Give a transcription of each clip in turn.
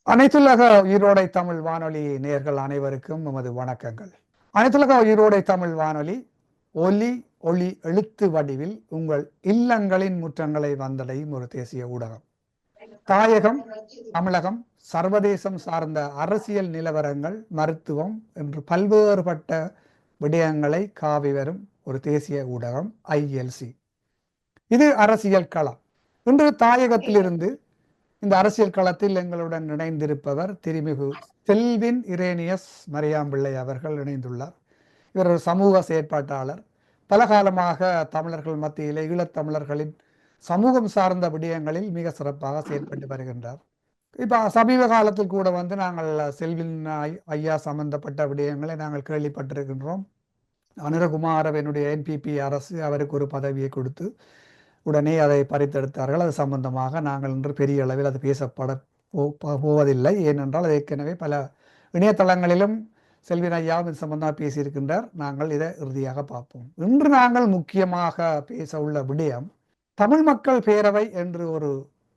அனைத்துலக ஈரோடை தமிழ் வானொலி நேயர்கள் அனைவருக்கும் நமது வணக்கங்கள். அனைத்துலக ஈரோடை தமிழ் வானொலி ஒலி ஒளி எழுத்து வடிவில் உங்கள் இல்லங்களின் முற்றங்களை வந்தடையும் ஒரு தேசிய ஊடகம். தாயகம், தமிழகம், சர்வதேசம் சார்ந்த அரசியல் நிலவரங்கள், மருத்துவம் என்று பல்வேறுபட்ட விடயங்களை காவி வரும் ஒரு தேசிய ஊடகம் ILC. இது அரசியல் களம். இன்று தாயகத்திலிருந்து இந்த அரசியல் களத்தில் எங்களுடன் இணைந்திருப்பவர் திருமிகு செல்வின் இரேனியஸ் மரியாம்பிள்ளை அவர்கள் இணைந்துள்ளார். இவர் ஒரு சமூக செயற்பாட்டாளர். பல காலமாக தமிழர்கள் மத்தியிலே ஈழத்தமிழர்களின் சமூகம் சார்ந்த விடயங்களில் மிக சிறப்பாக செயல்பட்டு வருகின்றார். இப்போ சமீப காலத்தில் கூட நாங்கள் செல்வின் ஐயா சம்பந்தப்பட்ட விடயங்களை நாங்கள் கேள்விப்பட்டிருக்கின்றோம். அனுரகுமாரவனுடைய NPP அரசு அவருக்கு ஒரு பதவியை கொடுத்து உடனே அதை பறித்தெடுத்தார்கள். அது சம்பந்தமாக நாங்கள் இன்று பெரிய அளவில் அது பேசப்பட போவதில்லை. ஏனென்றால் அது ஏற்கனவே பல இணையதளங்களிலும் செல்வின் ஐயாவும் இது சம்பந்தமாக பேசியிருக்கின்றார். நாங்கள் இதை இறுதியாக பார்ப்போம். இன்று நாங்கள் முக்கியமாக பேச உள்ள விடயம், தமிழ் மக்கள் பேரவை என்று ஒரு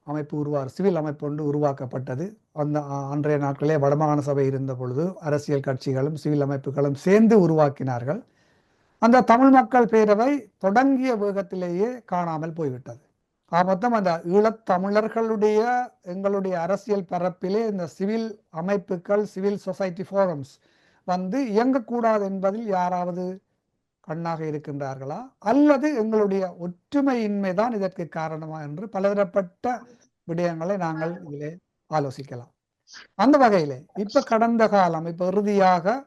அமைப்பு சிவில் அமைப்பு ஒன்று உருவாக்கப்பட்டது. அன்றைய நாட்களே வடமாகாண சபை இருந்த பொழுது அரசியல் கட்சிகளும் சிவில் அமைப்புகளும் சேர்ந்து உருவாக்கினார்கள். அந்த தமிழ் மக்கள் பேரவை தொடங்கிய வேகத்திலேயே காணாமல் போய்விட்டது. மொத்தம் அந்த ஈழத்தமிழர்களுடைய எங்களுடைய அரசியல் பரப்பிலே இந்த சிவில் அமைப்புகள், சிவில் சொசைட்டி ஃபோரம்ஸ் இயங்கக்கூடாது என்பதில் யாராவது கண்ணாக இருக்கின்றார்களா, அல்லது எங்களுடைய ஒற்றுமையின்மை தான் இதற்கு காரணமா என்று பலதரப்பட்ட விடயங்களை நாங்கள் இதிலே ஆலோசிக்கலாம். அந்த வகையிலே இப்ப கடந்த காலம் இறுதியாக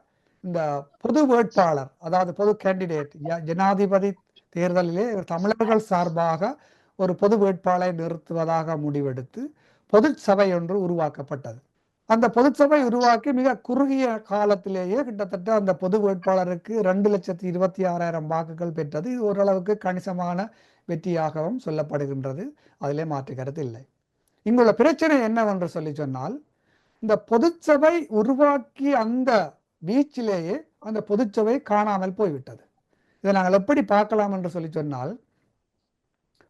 இந்த பொது வேட்பாளர், அதாவது பொது கேண்டிடேட், ஜனாதிபதி தேர்தலிலே தமிழர்கள் சார்பாக ஒரு பொது வேட்பாளரை நிறுத்துவதாக முடிவெடுத்து பொது சபை ஒன்று உருவாக்கப்பட்டது. அந்த பொது சபை உருவாக்கி மிக குறுகிய காலத்திலேயே கிட்டத்தட்ட அந்த பொது வேட்பாளருக்கு 2,26,000 வாக்குகள் பெற்றது. இது ஓரளவுக்கு கணிசமான வெற்றியாகவும் சொல்லப்படுகின்றது. அதிலே மாற்று கருத்து இல்லை. இங்குள்ள பிரச்சனை என்னவென்று சொன்னால், இந்த பொதுச்சபை உருவாக்கி அந்த வீச்சிலேயே அந்த பொதுச்சபை காணாமல் போய்விட்டது. இதை நாங்கள் எப்படி பார்க்கலாம் என்று சொன்னால்,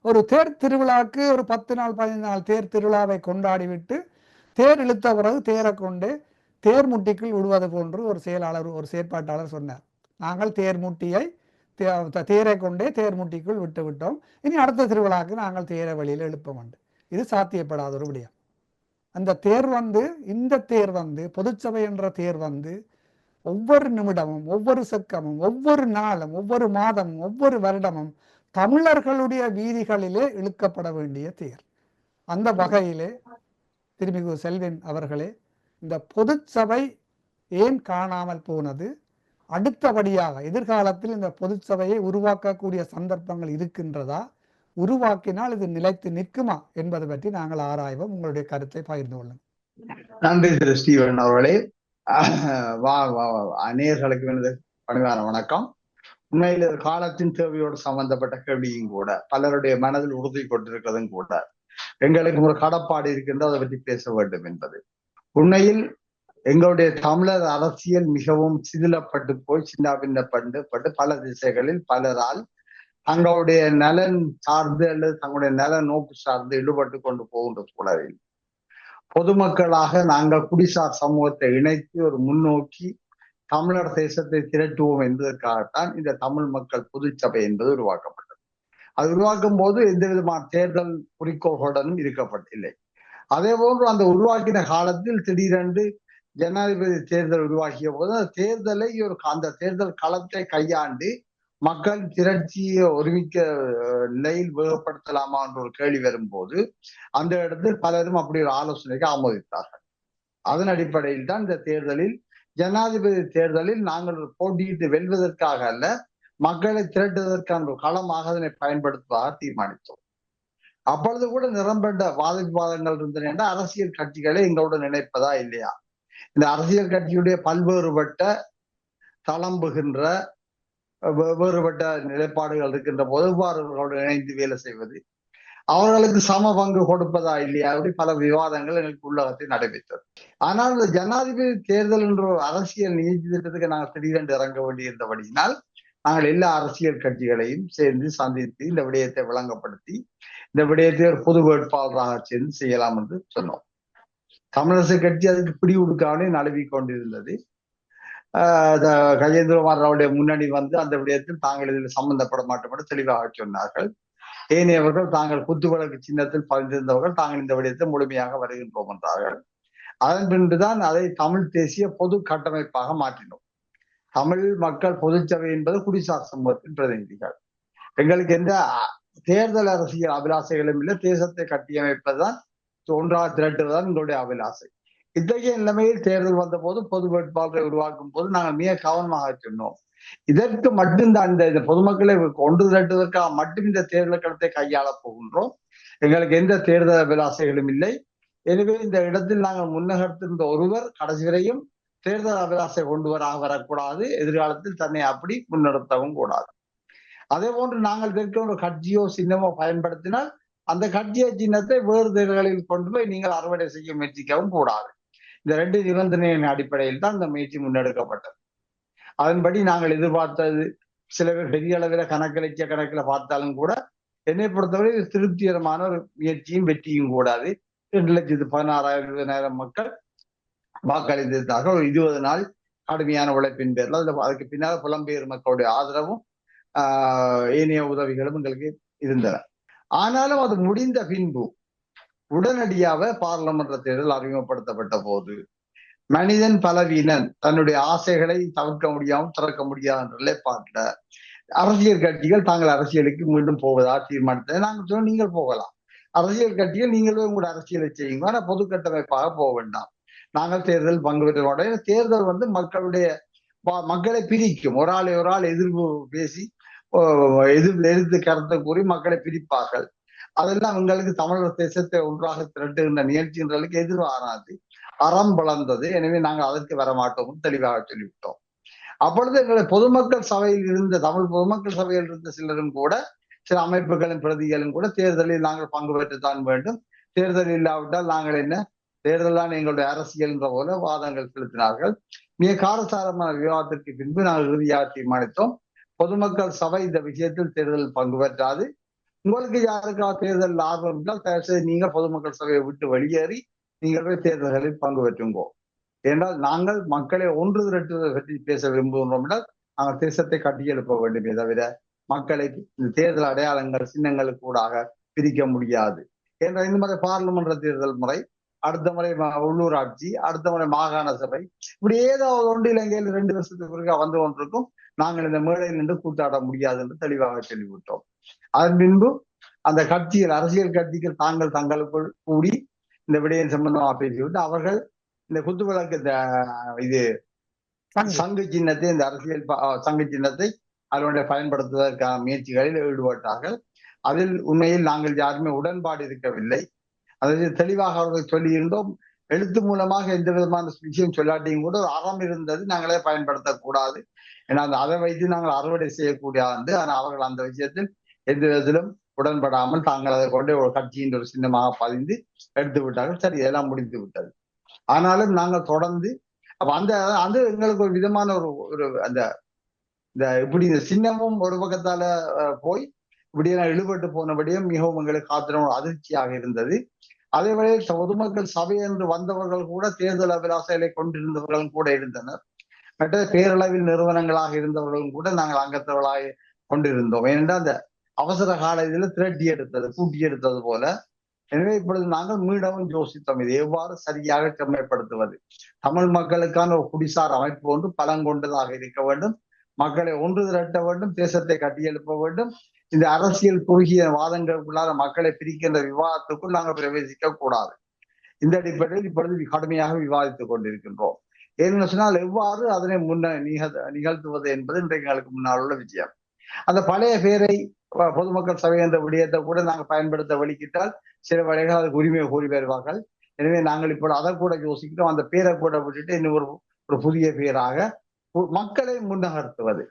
ஒரு தேர் திருவிழாக்கு ஒரு 10 நாள் 15 நாள் தேர் திருவிழாவை கொண்டாடிவிட்டு தேர் இழுத்த பிறகு தேரை கொண்டு தேர் முட்டிக்குள் விடுவது போன்று ஒரு செயற்பாட்டாளர் சொன்னார். நாங்கள் தேரை கொண்டே தேர் முட்டிக்குள் விட்டு விட்டோம், இனி அடுத்த திருவிழாக்கு நாங்கள் தேரை வழியில் எழுப்ப வேண்டும். இது சாத்தியப்படாத ஒரு விடயம். அந்த தேர் இந்த தேர் பொதுச்சபை என்ற தேர் ஒவ்வொரு நிமிடமும், ஒவ்வொரு செக்கமும், ஒவ்வொரு நாளும், ஒவ்வொரு மாதமும், ஒவ்வொரு வருடமும் தமிழர்களுடைய வீதிகளிலே இழுக்கப்பட வேண்டிய தேர். அந்த வகையிலே திருமிகு செல்வின் அவர்களே, இந்த பொதுச்சபை ஏன் காணாமல் போனது, அடுத்தபடியாக எதிர்காலத்தில் இந்த பொதுச்சபையை உருவாக்கக்கூடிய சந்தர்ப்பங்கள் இருக்கின்றதா, உருவாக்கினால் இது நிலைத்து நிற்குமா என்பது பற்றி நாங்கள் ஆராய்வோம். உங்களுடைய கருத்தை பகிர்ந்து கொள்ளுங்கள். நன்றி திரு ஸ்டீவன் அவர்களே. நேயர்களுக்கு எனது பணிவான வணக்கம். உண்மையில் காலத்தின் தேவையோடு சம்பந்தப்பட்ட கேள்வியும் கூட, பலருடைய மனதில் உறுதி கொண்டிருக்கிறதும் கூட, எங்களுக்கு ஒரு கடப்பாடு இருக்கின்ற அதை பற்றி பேச வேண்டும் என்பது. உண்மையில் எங்களுடைய தமிழர் அரசியல் மிகவும் சிதிலப்பட்டு போய் சின்னாபின்னப்பட்டு பல திசைகளில் பலரால் தங்களுடைய நலன் சார்ந்து அல்லது தங்களுடைய நல நோக்கு சார்ந்து ஈடுபட்டு கொண்டு போகின்ற சூழலில் பொதுமக்களாக நாங்கள் குடிசார் சமூகத்தை இணைத்து ஒரு முன்னோக்கி தமிழர் தேசத்தை திரட்டுவோம் என்பதற்காகத்தான் இந்த தமிழ் மக்கள் பொதுச்சபை என்பது உருவாக்கப்பட்டது. அது உருவாக்கும் போது எந்த விதமான தேர்தல் குறிக்கோளுடனும் இருக்கப்பட்டில்லை. அதே போன்று அந்த உருவாக்கின காலத்தில் திடீரென்று ஜனாதிபதி தேர்தல் உருவாக்கிய போது அந்த தேர்தல் களத்தை கையாண்டு மக்கள் திரட்சியை ஒருமிக்க நிலையில் வேகப்படுத்தலாமா என்ற ஒரு கேள்வி வரும்போது அந்த இடத்தில் பலரும் அப்படி ஒரு ஆலோசனைக்கு ஆமோதித்தார்கள். அதன் அடிப்படையில் தான் இந்த தேர்தலில், ஜனாதிபதி தேர்தலில் நாங்கள் போட்டியிட்டு வெல்வதற்காக அல்ல, மக்களை திரட்டுவதற்கான ஒரு களமாக அதனை பயன்படுத்துவதாக தீர்மானித்தோம். அப்பொழுது கூட நிரம்பெற்ற வாத விவாதங்கள் இருந்தன. அரசியல் கட்சிகளை எங்களுடன் நினைப்பதா இல்லையா, இந்த அரசியல் கட்சியுடைய பல்வேறுபட்ட தளம்புகின்ற வேறுபட்ட நிலைப்பாடுகள் இருக்கின்ற போது அவர்களோடு இணைந்து வேலை செய்வது, அவர்களுக்கு சம பங்கு கொடுப்பதா இல்லையா அப்படி பல விவாதங்கள் எங்களுக்கு உள்ளகத்தில் நடைபெற்றது. ஆனால் இந்த ஜனாதிபதி தேர்தல் என்ற அரசியல் நிகழ்ச்சி திட்டத்துக்கு நாங்கள் திடீரென்று இறங்க வேண்டியிருந்தபடியினால் நாங்கள் எல்லா அரசியல் கட்சிகளையும் சேர்ந்து சந்தித்து இந்த விடயத்தை விளங்கப்படுத்தி இந்த விடயத்தை ஒரு பொது வேட்பாளராக சேர்ந்து செய்யலாம் என்று சொன்னோம். தமிழரசு கட்சி அதுக்கு பிடி கொடுக்காமலே நழுவி கொண்டிருந்தது. கஜேந்திரகுமார் ராவுடைய முன்னணி வந்து அந்த விடயத்தில் தாங்கள் இதில் சம்பந்தப்பட மாட்டோம் என்று தெளிவாக சொன்னார்கள். ஏனையவர்கள் தாங்கள் குத்துவிளக்கு சின்னத்தில் பதிந்திருந்தவர்கள் தாங்கள் இந்த விடயத்தை முழுமையாக வருகின்றோம் என்றார்கள். அதன் பின்புதான் அதை தமிழ் தேசிய பொது கட்டமைப்பாக மாற்றினோம். தமிழ் மக்கள் பொதுச்சபை என்பது குடிசார் சமூகத்தின் பிரதிநிதிகள். எங்களுக்கு எந்த தேர்தல் அரசியல் அபிலாசைகளும் இல்லை. தேசத்தை கட்டியமைப்பதுதான், ஒன்றாக திரட்டுவதுதான் எங்களுடைய அபிலாசை. இத்தகைய நிலைமையில் தேர்தல் வந்த போது பொது வேட்பாளரை உருவாக்கும் போது நாங்கள் மிக கவனமாக சொன்னோம். இதற்கு மட்டும்தான் இந்த பொதுமக்களை ஒன்று திரட்டுவதற்காக மட்டும் இந்த தேர்தல் களத்தை கையாள போகின்றோம். எங்களுக்கு எந்த தேர்தல் அபிலாசைகளும் இல்லை. எனவே இந்த இடத்தில் நாங்கள் முன்னகர்த்திருந்த ஒருவர் கடைசி வரையும் தேர்தல் அபிலாசை கொண்டு வரக்கூடாது. எதிர்காலத்தில் தன்னை அப்படி முன்னெடுத்தவும் கூடாது. அதே போன்று நாங்கள் இதற்கு ஒரு கட்சியோ சின்னமோ பயன்படுத்தினால் அந்த கட்சிய சின்னத்தை வேறு தேர்தல்களில் கொண்டு போய் நீங்கள் அறுவடை செய்ய முயற்சிக்கவும் கூடாது. இந்த 2 நிபந்தனையின் அடிப்படையில் தான் இந்த முயற்சி முன்னெடுக்கப்பட்டது. அதன்படி நாங்கள் எதிர்பார்த்தது சில பேர் பெரிய அளவில் கணக்கில் பார்த்தாலும் கூட என்னை பொறுத்தவரை திருப்திகரமான ஒரு முயற்சியும் வெற்றியும் கூடாது. 2,16,000 மக்கள் வாக்களித்ததாக ஒரு 20 நாள் கடுமையான உழைப்பின் பேர்ல அதுக்கு பின்னால் புலம்பெயர் மக்களுடைய ஆதரவும் ஏனைய உதவிகளும் எங்களுக்கு இருந்தன. ஆனாலும் அது முடிந்த பின்பு உடனடியாக பாராளுமன்ற தேர்தல் அறிமுகப்படுத்தப்பட்ட போது மனிதன் பலவீனன் தன்னுடைய ஆசைகளை தவிர்க்க முடியாமல் திறக்க முடியாது என்ற நிலைப்பாட்டுல அரசியல் கட்சிகள் தாங்கள் அரசியலுக்கு மீண்டும் போவதா தீர்மானித்தது. நாங்கள் சொன்னோம், நீங்கள் போகலாம், அரசியல் கட்சிகள் நீங்களும் உங்களோட அரசியலை செய்யுங்க, ஆனா பொது கட்டமைப்பாக போக வேண்டாம். நாங்கள் தேர்தல் பங்கு பெற்ற மாட்டோம். தேர்தல் வந்து மக்களை பிரிக்கும். ஒரு ஆள் எதிர்ப்பு பேசி எதிர்த்து கருத்தை கூறி மக்களை பிரிப்பார்கள். அதெல்லாம் எங்களுக்கு தமிழர் தேசத்தை ஒன்றாக திரட்டுகின்ற நிகழ்ச்சிகளுக்கு எதிர்வாராது, அறம் வளர்ந்தது. எனவே நாங்கள் அதற்கு வரமாட்டோம் தெளிவாக சொல்லிவிட்டோம். அப்பொழுது எங்களை பொதுமக்கள் சபையில் இருந்த தமிழ் பொதுமக்கள் சபையில் இருந்த சிலரும் கூட சில அமைப்புகளின் பிரதிகளும் கூட தேர்தலில் நாங்கள் பங்கு பெற்றுத்தான் வேண்டும், தேர்தல் இல்லாவிட்டால் நாங்கள் என்ன, தேர்தல் தான் எங்களுடைய அரசியல் என்ற போல வாதங்கள் செலுத்தினார்கள். மிக காரசாரமான விவாதத்திற்கு பின்பு நாங்கள் இறுதியாக தீர்மானித்தோம், பொதுமக்கள் சபை இந்த விஷயத்தில் தேர்தலில் பங்கு பெற்றாது. உங்களுக்கு யாருக்காக தேர்தல் ஆர்வம் என்றால் தயவுசெய்து நீங்கள் பொதுமக்கள் சபையை விட்டு வெளியேறி நீங்கள் போய் தேர்தல்களில் பங்கு பெற்றுங்கோ. என்றால் நாங்கள் மக்களை ஒன்று திரட்டுவதை பற்றி பேச விரும்புகின்றோம் என்றால் நாங்கள் தேசத்தை கட்டியெழுப்ப வேண்டுமே தவிர மக்களை இந்த தேர்தல் அடையாளங்கள் சின்னங்களுக்கு கூடாக பிரிக்க முடியாது என்ற இந்த முறை பாராளுமன்ற தேர்தல் முறை, அடுத்த முறை உள்ளூராட்சி, அடுத்த முறை மாகாண சபை, இப்படி ஏதாவது ஒன்று இலங்கையில் 2 வருஷத்துக்கு பிறகு வந்து கொண்டிருக்கும். நாங்கள் இந்த மேடையில் நின்று கூட்டாட முடியாது என்று தெளிவாக சொல்லிவிட்டோம். அதன் பின்பு அந்த கட்சிகள், அரசியல் கட்சிகள் தாங்கள் தங்களுக்குள் கூடி இந்த விடயம் சம்பந்தமாக பேசிவிட்டு அவர்கள் இந்த குத்துவிளக்கு இது சங்கு சின்னத்தை, இந்த அரசியல் சங்கு சின்னத்தை அதனுடைய பயன்படுத்துவதற்கான முயற்சிகளில் ஈடுபட்டார்கள். அதில் உண்மையில் நாங்கள் யாருமே உடன்பாடு இருக்கவில்லை. அதாவது தெளிவாக அவர்கள் சொல்லியிருந்தோம், எழுத்து மூலமாக எந்த விதமான விஷயம் சொல்லாட்டியும் கூட அறம் இருந்தது, நாங்களே பயன்படுத்தக்கூடாது, ஏன்னா அதை வைத்து நாங்கள் அறுவடை செய்யக்கூடாது. ஆனால் அவர்கள் அந்த விஷயத்தில் எந்த விதத்திலும் உடன்படாமல் தாங்கள் அதை கொண்டு ஒரு கட்சியின் ஒரு சின்னமாக பதிந்து எடுத்து விட்டார்கள். சரி, இதெல்லாம் முடிந்து விட்டது. ஆனாலும் நாங்கள் தொடர்ந்து அந்த எங்களுக்கு ஒரு விதமான ஒரு அந்த இப்படி இந்த சின்னமும் ஒரு பக்கத்தால போய் இப்படியெல்லாம் இழுபட்டு போனபடியும் மிகவும் எங்களுக்கு காத்திரம் அதிர்ச்சியாக இருந்தது. அதே வேளையில் பொதுமக்கள் சபை என்று வந்தவர்கள் கூட தேர்தல் அபிலாசைகளை கொண்டிருந்தவர்களும் கூட இருந்தனர். மற்ற பேரளவில் நிறுவனங்களாக இருந்தவர்களும் கூட நாங்கள் அங்கத்தவர்களாக கொண்டிருந்தோம். ஏனென்றால் அந்த அவசர கால இதில் திரட்டி எடுத்தது, கூட்டி எடுத்தது போல. எனவே இப்பொழுது நாங்கள் மீளவும் யோசித்தோம், இது எவ்வாறு சரியாக செம்மைப்படுத்துவது. தமிழ் மக்களுக்கான ஒரு குடிசார் அமைப்பு ஒன்று பலம் கொண்டதாக இருக்க வேண்டும், மக்களை ஒன்று திரட்ட வேண்டும், தேசத்தை கட்டியெழுப்ப வேண்டும். இந்த அரசியல் குறுகிய வாதங்களுக்குள்ளார மக்களை பிரிக்கின்ற விவாதத்துக்குள் நாங்கள் பிரவேசிக்க கூடாது. இந்த அடிப்படையில் இப்பொழுது கடுமையாக விவாதித்துக் கொண்டிருக்கின்றோம். ஏன்னு சொன்னால் எவ்வாறு அதனை நிகழ்த்துவது என்பது இன்றைக்கு எங்களுக்கு முன்னால் உள்ள விஷயம். அந்த பழைய பேரை பொதுமக்கள் சபை என்ற விடயத்தை கூட நாங்கள் பயன்படுத்த வலிக்கிட்டால் சில வழிகள் அதுக்கு உரிமையை கூறி வருவார்கள். எனவே நாங்கள் இப்போ அதை கூட யோசிக்கிறோம். அந்த பேரை கூட விட்டுட்டு இன்னும் ஒரு புதிய பேராக மக்களை முன்னகர்த்துவது,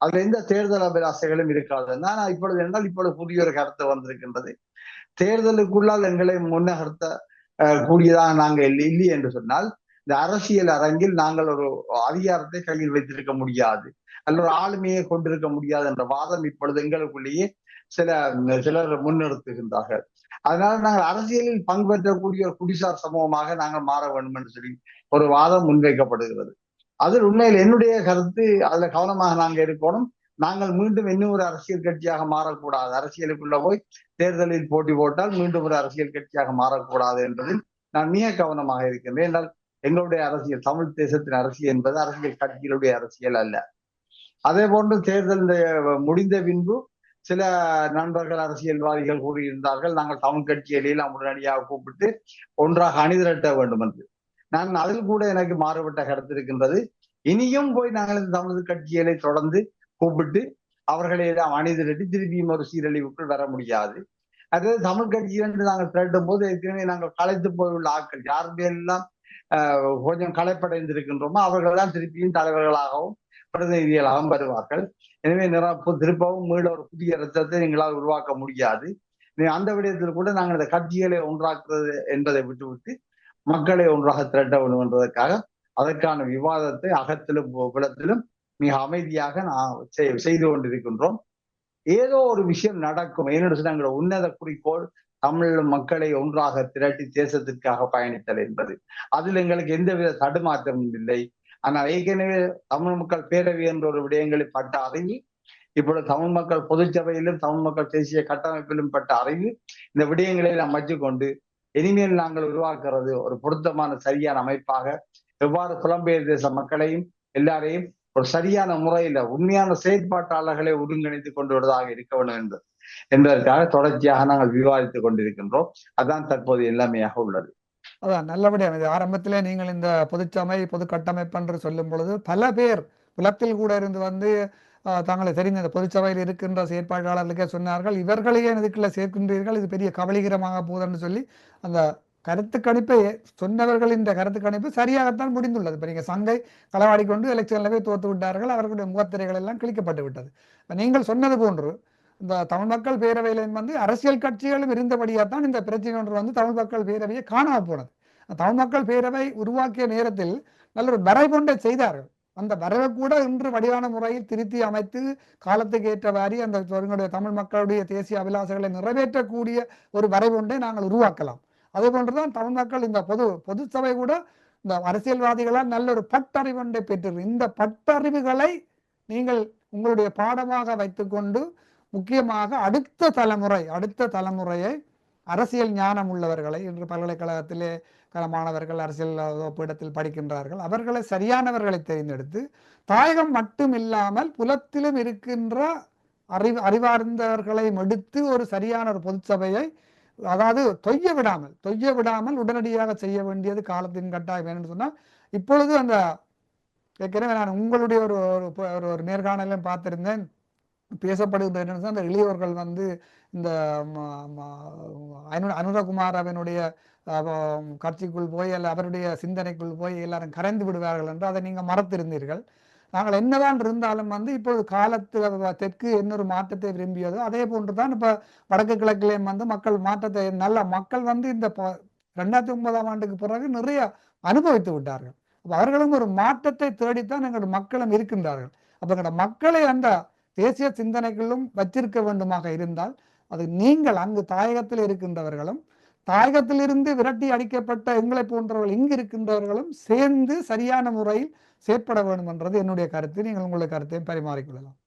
அதுல எந்த தேர்தல் அபிலாசைகளும் இருக்காது. நான் இப்பொழுது புதிய ஒரு கருத்து வந்திருக்கின்றது. தேர்தலுக்குள்ளால் எங்களை முன்னகர்த்த கூடியதாக நாங்கள் இல்லை என்று சொன்னால் இந்த அரசியல் அரங்கில் நாங்கள் ஒரு அதிகாரத்தை கையில் வைத்திருக்க முடியாது, அல்ல ஒரு ஆளுமையை கொண்டிருக்க முடியாது என்ற வாதம் இப்பொழுது எங்களுக்குள்ளேயே சிலர் முன்னிறுத்துகின்றார்கள். அதனால நாங்கள் அரசியலில் பங்கு பெற்றக்கூடிய ஒரு குடிசார் சமூகமாக நாங்கள் மாற வேண்டும் என்று சொல்லி ஒரு வாதம் முன்வைக்கப்படுகிறது. அதில் உண்மையில் என்னுடைய கருத்து, அதுல கவனமாக நாங்கள் இருக்கணும். நாங்கள் மீண்டும் இன்னும் ஒரு அரசியல் கட்சியாக மாறக்கூடாது. அரசியலுக்குள்ள போய் தேர்தலில் போட்டி போட்டால் மீண்டும் ஒரு அரசியல் கட்சியாக மாறக்கூடாது என்பதில் நான் மிக கவனமாக இருக்கின்றேன். என்றால் எங்களுடைய அரசியல், தமிழ் தேசத்தின் அரசியல் என்பது அரசியல் கட்சிகளுடைய அரசியல் அல்ல. அதே போன்று தேர்தல் முடிந்த பின்பு சில நண்பர்கள், அரசியல்வாதிகள் கூறியிருந்தார்கள், நாங்கள் தமிழ் கட்சியிலாம் உடனடியாக கூப்பிட்டு ஒன்றாக அணிதிரட்ட வேண்டும் என்று. நான் அதில் கூட எனக்கு மாறுபட்ட கருத்து இருக்கின்றது. இனியும் போய் நாங்கள் இந்த தமிழ் கட்சிகளை தொடர்ந்து கூப்பிட்டு அவர்களை எல்லாம் அணிதிரட்டி திருப்பியும் ஒரு சீரழிவுக்குள் வர முடியாது. அதாவது தமிழ் கட்சி என்று நாங்கள் திரட்டும் போது ஏற்கனவே நாங்கள் களைத்து போயுள்ள ஆட்கள் யாருடைய எல்லாம் கொஞ்சம் களைப்படைந்திருக்கின்றோமோ அவர்கள் தான் திருப்பியும் தலைவர்களாகவும் பிரதிநிதிகளாகவும் வருவார்கள். எனவே திருப்பவும் மீள ஒரு புதிய ரத்தத்தை எங்களால் உருவாக்க முடியாது. அந்த விடயத்தில் கூட நாங்கள் இந்த கட்சிகளை ஒன்றாக்குறது என்பதை விட்டுவிட்டு மக்களை ஒன்றாக திரட்ட வேண்டும் என்பதற்காக அதற்கான விவாதத்தை அகத்திலும் புலத்திலும் மிக அமைதியாக நான் செய்து கொண்டிருக்கின்றோம். ஏதோ ஒரு விஷயம் நடக்கும். என்னோட நாங்கள் உன்னத குறிக்கோள் தமிழ் மக்களை ஒன்றாக திரட்டி தேசத்திற்காக பயணித்தல் என்பது. அதில் எங்களுக்கு எந்தவித தடுமாற்றமும் இல்லை. ஆனால் ஏற்கனவே தமிழ் மக்கள் பேரவை என்ற ஒரு விடயங்களை பட்ட அறிவு, இப்பொழுது தமிழ் மக்கள் பொதுச்சபையிலும் தமிழ் மக்கள் தேசிய கட்டமைப்பிலும் பட்ட அறிவு, இந்த விடயங்களை அமைச்சுக்கொண்டு இனிமேல் நாங்கள் உருவாக்குறது ஒரு பொருத்தமான சரியான அமைப்பாக எவ்வாறு புலம்பெயர் தேச மக்களையும் எல்லாரையும் ஒரு சரியான முறையில உண்மையான செயற்பாட்டாளர்களை ஒருங்கிணைத்துக் கொண்டு வருவதாக இருக்க வேண்டும் என்பதற்காக தொடர்ச்சியாக நாங்கள் விவாதித்துக் கொண்டிருக்கின்றோம். அதான் தற்போது எல்லாமையாக உள்ளது. அதான் நல்லபடியாக இது ஆரம்பத்திலே நீங்கள் இந்த பொதுச்சபை பொது கட்டமைப்பு என்று சொல்லும் பொழுது பல பேர் புலத்தில் கூட இருந்து தங்களை தெரிந்த இந்த பொதுச்சபையில் இருக்கின்ற செயற்பாட்டாளர்களுக்கே சொன்னார்கள், இவர்களையே இதுக்குள்ள சேர்க்கின்றீர்கள், இது பெரிய கவலைகரமாக போகுதுன்னு சொல்லி அந்த கருத்து கணிப்பை சொன்னவர்கள் இந்த கருத்து கணிப்பு சரியாகத்தான் முடிந்துள்ளது. இப்போ நீங்கள் சங்கை களவாடி கொண்டு எலெக்ஷன்ல போய் தோற்று விட்டார்கள், அவர்களுடைய முகத்திரைகள் எல்லாம் கிழிக்கப்பட்டு விட்டது. நீங்கள் சொன்னது போன்று இந்த தமிழ் மக்கள் பேரவையில அரசியல் கட்சிகளும் இருந்தபடியாத்தான் இந்த பிரச்சனை ஒன்று தமிழ் மக்கள் பேரவையை காணாமல் போனது. தமிழ் மக்கள் பேரவை உருவாக்கிய நேரத்தில் நல்ல ஒரு வரைபொன்றை செய்தார்கள். அந்த வரைவை கூட இன்று வடிவான முறையில் திருத்தி அமைத்து காலத்துக்கு ஏற்றவாறு அந்த தமிழ் மக்களுடைய தேசிய அபிலாசைகளை நிறைவேற்றக்கூடிய ஒரு வரைபொன்றை நாங்கள் உருவாக்கலாம். அதே போன்றுதான் தமிழ் மக்கள் இந்த பொது சபை கூட இந்த அரசியல்வாதிகளால் நல்ல ஒரு பட்டறிவொன்றை பெற்று இந்த பட்டறிவுகளை நீங்கள் உங்களுடைய பாடமாக வைத்துக்கொண்டு முக்கியமாக அடுத்த தலைமுறையை அரசியல் ஞானம் உள்ளவர்களை இன்று பல்கலைக்கழகத்திலே மாணவர்கள் அரசியல் பீடத்தில் படிக்கின்றார்கள், அவர்களை சரியானவர்களை தேர்ந்தெடுத்து தாயகம் மட்டும் இல்லாமல் புலத்திலும் இருக்கின்ற அறிவார்ந்தவர்களை எடுத்து ஒரு சரியான ஒரு பொதுச்சபையை, அதாவது தொய்ய விடாமல் உடனடியாக செய்ய வேண்டியது காலத்தின் கட்டாயம். என்று சொன்னால் இப்பொழுது அந்த ஏற்கனவே நான் உங்களுடைய ஒரு நேர்காணலையும் பார்த்திருந்தேன், பேசப்படுகின்ற அந்த இளையோர்கள் இந்த அனுரகுமார் அவனுடைய கட்சிக்குள் போய் அல்ல அவருடைய சிந்தனைக்குள் போய் எல்லாரும் கரைந்து விடுவார்கள் என்று அதை நீங்கள் மறத்திருந்தீர்கள். நாங்கள் என்னதான் இருந்தாலும் இப்பொழுது காலத்தில் தெற்கு இன்னொரு மாற்றத்தை விரும்பியதோ அதே போன்றுதான் இப்ப வடக்கு கிழக்கிலேயும் மக்கள் மாற்றத்தை மக்கள் இந்த 2009ஆம் ஆண்டுக்கு பிறகு நிறைய அனுபவித்து விட்டார்கள். அப்ப அவர்களும் ஒரு மாற்றத்தை தேடித்தான் எங்களுடைய மக்களும் இருக்கின்றார்கள். அப்ப எங்களோட மக்களை அந்த தேசிய சிந்தனைகளும் வச்சிருக்க வேண்டுமாக இருந்தால் அது நீங்கள் அங்கு தாயகத்தில் இருக்கின்றவர்களும் தாயகத்திலிருந்து விரட்டி அடிக்கப்பட்ட எங்களை போன்றவர்கள் இங்கு இருக்கின்றவர்களும் சேர்ந்து சரியான முறையில் செயற்பட வேண்டும் என்றது என்னுடைய கருத்து. நீங்கள் உங்களுடைய கருத்தையும் பரிமாறிக்கொள்ளலாம்.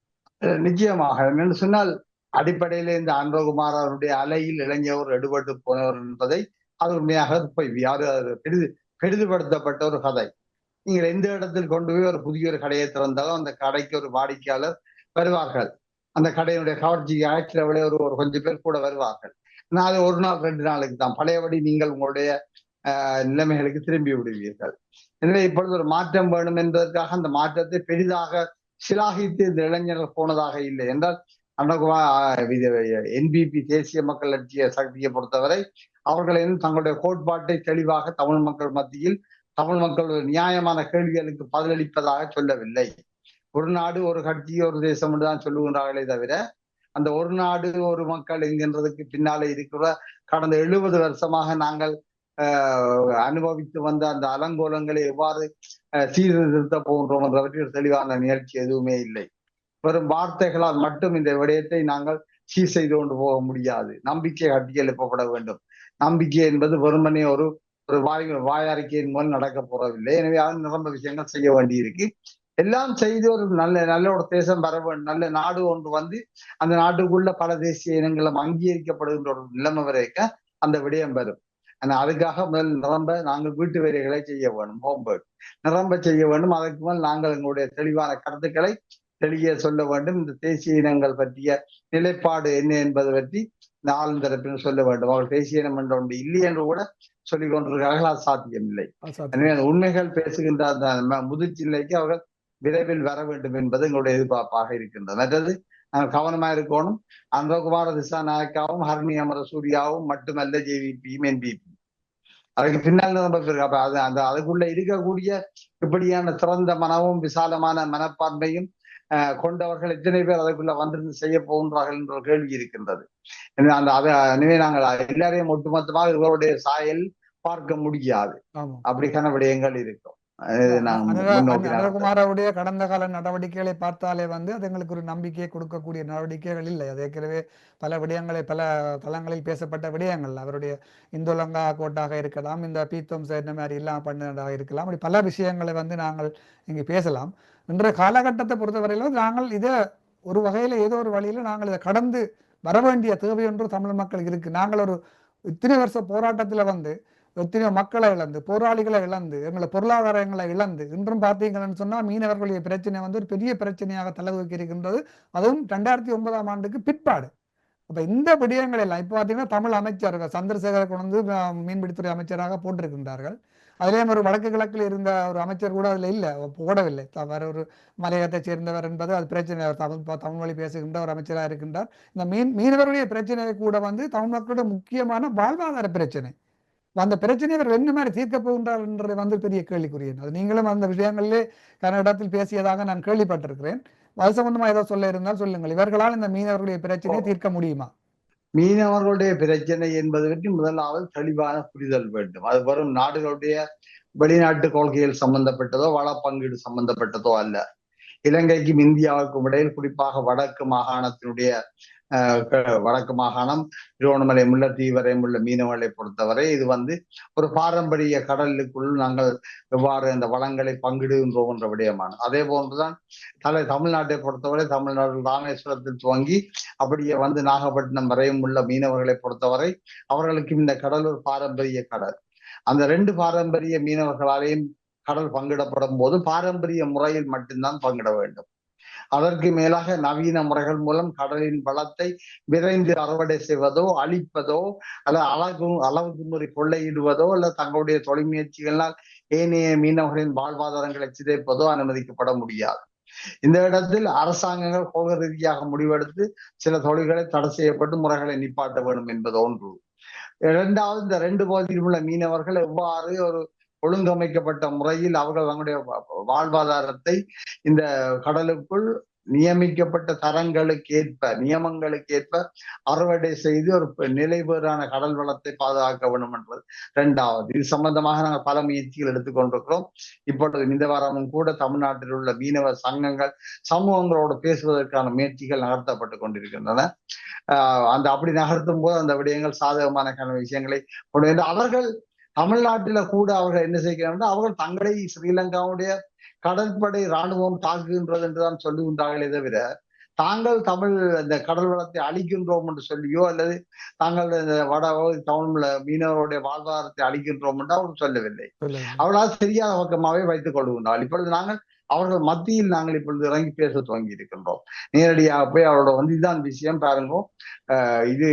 நிச்சயமாக என்னென்னு சொன்னால் அடிப்படையில இந்த அனுரகுமார் அவருடைய அலையில் இளைஞர் எடுபட்டு போனவர் என்பதை அது உண்மையாக பெரிதுபடுத்தப்பட்ட ஒரு கதை. நீங்கள் எந்த இடத்தில் கொண்டு போய் ஒரு புதிய ஒரு கடையை திறந்தாலும் அந்த கடைக்கு ஒரு வாடிக்கையாளர் வருவார்கள். அந்த கடையினுடைய கவர்ச்சிக்கு ஆய்ச்சிலவளே ஒரு கொஞ்சம் பேர் கூட வருவார்கள். அது ஒரு நாள் 2 நாளுக்கு தான். பழையபடி நீங்கள் உங்களுடைய நிலைமைகளுக்கு திரும்பி விடுவீர்கள். எனவே இப்பொழுது ஒரு மாற்றம் வேணும் என்பதற்காக அந்த மாற்றத்தை பெரிதாக சிலாகித்து இந்த இளைஞர்கள் போனதாக இல்லை என்றால் NPP தேசிய மக்கள் லட்சிய சக்தியை பொறுத்தவரை அவர்களின் தங்களுடைய கோட்பாட்டை தெளிவாக தமிழ் மக்கள் மத்தியில் தமிழ் மக்கள் நியாயமான கேள்விகளுக்கு பதிலளிப்பதாக சொல்லவில்லை. ஒரு நாடு ஒரு கட்சி ஒரு தேசம் என்றுதான் சொல்லுகின்றார்களே தவிர அந்த ஒரு நாடு ஒரு மக்கள் என்கின்றதுக்கு பின்னாலே இருக்கிற கடந்த 70 வருஷமாக நாங்கள் அனுபவித்து வந்த அந்த அலங்கோலங்களை எவ்வாறு சீர்திருத்த போகின்றோம் என்றவற்றில் தெளிவான நிகழ்ச்சி எதுவுமே இல்லை. வெறும் வார்த்தைகளால் மட்டும் இந்த விடயத்தை நாங்கள் சீர் செய்து கொண்டு போக முடியாது. நம்பிக்கை கட்டி எழுப்பப்பட வேண்டும். நம்பிக்கை என்பது வெறுமனே ஒரு வாயறிக்கையின் மூலம் நடக்க போறதில்லை. எனவே அது நிரம்ப விஷயங்கள் செய்ய வேண்டி இருக்கு. எல்லாம் செய்து ஒரு நல்ல ஒரு தேசம் வர வேண்டும், நல்ல நாடு ஒன்று வந்து அந்த நாட்டுக்குள்ள பல தேசிய இனங்களும் அங்கீகரிக்கப்படுகின்ற ஒரு நிலைமை வரைக்கும் அந்த விடயம் வரும். ஆனா அதுக்காக முதல் நிரம்ப நாங்கள் வீட்டு வேலைகளை செய்ய வேண்டும், ஹோம்ஒர்க் நிரம்ப செய்ய வேண்டும். அதற்கு மேல் நாங்கள் எங்களுடைய தெளிவான கருத்துக்களை தெளிய சொல்ல வேண்டும். இந்த தேசிய இனங்கள் பற்றிய நிலைப்பாடு என்ன என்பது பற்றி இந்த ஆளுந்தரப்பினர் சொல்ல வேண்டும். அவர்கள் தேசிய இனம் என்ற ஒன்று இல்லை என்று கூட சொல்லிக் கொண்டிருக்கிறார்கள். அது சாத்தியமில்லை. எனவே அந்த உண்மைகள் பேசுகின்ற அந்த முதிர்ச்சிலைக்கு அவர்கள் விரைவில் வர வேண்டும் என்பது எங்களுடைய எதிர்பார்ப்பாக இருக்கின்றது. மற்றது நாங்கள் கவனமா இருக்கணும். அன்பகுமார திசாநாயக்காவும் ஹர்னி அமர சூர்யாவும் மட்டுமல்ல ஜேவிபியும் என்பிபி அதுக்கு பின்னால் அப்ப அதுக்குள்ள இருக்கக்கூடிய இப்படியான திறந்த மனமும் விசாலமான மனப்பான்மையும் கொண்டவர்கள் எத்தனை பேர் அதுக்குள்ள வந்திருந்து செய்ய போகின்றார்கள் என்ற கேள்வி இருக்கின்றது. எனவே நாங்கள் எல்லாரையும் ஒட்டுமொத்தமாக இவருடைய சாயல் பார்க்க முடியாது. அப்படிக்கான விடயங்கள் இருக்கும். அனுரகுமாரவுடைய கடந்த கால நடவடிக்கைகளை பார்த்தாலே அது எங்களுக்கு ஒரு நம்பிக்கையை கொடுக்கக்கூடிய நடவடிக்கைகள் இல்லை. அது ஏற்கனவே பல விடயங்களை பல தளங்களில் பேசப்பட்ட விடயங்கள், அவருடைய இந்துலங்கா கோட்டாக இருக்கலாம், இந்த பீத்தம் இந்த மாதிரி இல்லாமல் பண்ணதாக இருக்கலாம். அப்படி பல விஷயங்களை நாங்கள் இங்கே பேசலாம். இன்றைய காலகட்டத்தை பொறுத்தவரையிலும் நாங்கள் இதை ஒரு வகையில் ஏதோ ஒரு வழியில் நாங்கள் இதை கடந்து வர வேண்டிய தேவை ஒன்று தமிழ் மக்களுக்கு இருக்கு. நாங்கள் ஒரு இத்தனை வருஷ போராட்டத்தில் எத்தனையோ மக்களை இழந்து, போராளிகளை இழந்து, எங்களை பொருளாதாரங்களை இழந்து, இன்றும் பார்த்தீங்கன்னு சொன்னால் மீனவர்களுடைய பிரச்சனை ஒரு பெரிய பிரச்சனையாக தலைதூக்கி இருக்கின்றது. அதுவும் 2009ஆம் ஆண்டுக்கு பிற்பாடு. அப்ப இந்த விடயங்கள் எல்லாம் இப்ப பார்த்தீங்கன்னா தமிழ் அமைச்சர்கள் சந்திரசேகர கொண்டு மீன்பிடித்துறை அமைச்சராக போட்டிருக்கின்றார்கள். அதிலேயும் ஒரு வடக்கு கிழக்கில் இருந்த ஒரு அமைச்சர் கூட அதில் இல்லை, போடவில்லை. அவர் ஒரு மலையகத்தை சேர்ந்தவர் என்பது அது பிரச்சனை. தமிழ் மொழி பேசுகின்ற ஒரு அமைச்சராக இருக்கின்றார். இந்த மீனவர்களுடைய பிரச்சனையை கூட தமிழ் மக்களுடைய முக்கியமான வாழ்வாதார பிரச்சனை. அந்த பிரச்சனையை அவர் என்ன மாதிரி தீர்க்க போகின்றார் என்றது பெரிய கேள்விக்குரியது. அது நீங்களும் அந்த விஷயங்களிலே கன்னடத்தில் பேசியதாக நான் கேள்விப்பட்டிருக்கிறேன். அது சம்பந்தமா ஏதோ சொல்ல இருந்தால் சொல்லுங்கள். இவர்களால் இந்த மீனவர்களுடைய பிரச்சனையை தீர்க்க முடியுமா? மீனவர்களுடைய பிரச்சனை என்பது பற்றி முதலாவது தெளிவான புரிதல் வேண்டும். அது வரும் நாடுகளுடைய வெளிநாட்டு கொள்கைகள் சம்பந்தப்பட்டதோ வள பங்கீடு சம்பந்தப்பட்டதோ அல்ல. இலங்கைக்கும் இந்தியாவுக்கும் இடையில் குறிப்பாக வடக்கு மாகாணத்தினுடைய வடக்கு மாகாணம் திருவண்ணாமலை முல்லைத்தீவு வரையும் உள்ள மீனவர்களை பொறுத்தவரை இது ஒரு பாரம்பரிய கடலுக்குள் நாங்கள் எவ்வாறு அந்த வளங்களை பங்கிடுகின்றோம் என்ற விடயமானது. அதே போன்றுதான் தமிழ்நாட்டை பொறுத்தவரை தமிழ்நாடு ராமேஸ்வரத்தில் துவங்கி அப்படியே நாகப்பட்டினம் வரையும் உள்ள மீனவர்களை பொறுத்தவரை அவர்களுக்கு இந்த கடல் ஒரு பாரம்பரிய கடல். அந்த 2 பாரம்பரிய மீனவர்களாலேயும் கடல் பங்கிடப்படும் போது பாரம்பரிய முறையில் மட்டும்தான் பங்கிட வேண்டும். அதற்கு மேலாக நவீன முறைகள் மூலம் கடலின் வளத்தை விரைந்து அறுவடை செய்வதோ அழிப்பதோ அல்லது அளவுக்கு முறை கொள்ளையிடுவதோ அல்லது தங்களுடைய தொழில் முயற்சிகளால் ஏனைய மீனவர்களின் வாழ்வாதாரங்களை சிதைப்பதோ அனுமதிக்கப்பட முடியாது. இந்த இடத்தில் அரசாங்கங்கள் கொள்கை ரீதியாக முடிவெடுத்து சில தொழில்களை தடை செய்யப்பட்டு முறைகளை நிப்பாட்ட வேண்டும் என்பது ஒன்று. இரண்டாவது, இந்த 2 பகுதியில் உள்ள மீனவர்கள் எவ்வாறு ஒரு ஒழுங்கமைக்கப்பட்ட முறையில் அவர்கள் தங்களுடைய வாழ்வாதாரத்தை இந்த கடலுக்குள் நியமிக்கப்பட்ட நியமங்களுக்கு ஏற்ப அறுவடை செய்து ஒரு நிலைபெறான கடல் வளத்தை பாதுகாக்க வேண்டும் என்பது 2வது. இது சம்பந்தமாக நாங்கள் பல முயற்சிகள் எடுத்துக்கொண்டிருக்கிறோம். இப்பொழுது இந்த வாரமும் கூட தமிழ்நாட்டில் உள்ள மீனவ சங்கங்கள் சமூகங்களோடு பேசுவதற்கான முயற்சிகள் நகர்த்தப்பட்டு கொண்டிருக்கின்றன. அப்படி நகர்த்தும் போது அந்த விடயங்கள் சாதகமான விஷயங்களை கொண்டு வந்து அவர்கள் தமிழ்நாட்டில கூட அவர்கள் என்ன செய்கிறார்கள், அவர்கள் தங்களை ஸ்ரீலங்காவுடைய கடற்படை இராணுவம் தாக்குகின்றது என்றுதான் சொல்லுகின்றார்களே தவிர தாங்கள் இந்த கடல் வளத்தை அழிக்கின்றோம் என்று சொல்லியோ அல்லது தாங்கள் இந்த தமிழ் மீனவருடைய வாழ்வாதாரத்தை அழிக்கின்றோம் என்று அவர்கள் சொல்லவில்லை. அவர்களால் தெரியாத பக்கமாவே வைத்துக் கொள்கின்றார்கள். இப்பொழுது நாங்கள் அவர்கள் மத்தியில் நாங்கள் இப்பொழுது இறங்கி பேச துவங்கி இருக்கின்றோம். நேரடியாக போய் அவரோட இதுதான் விஷயம் பாருங்க, இது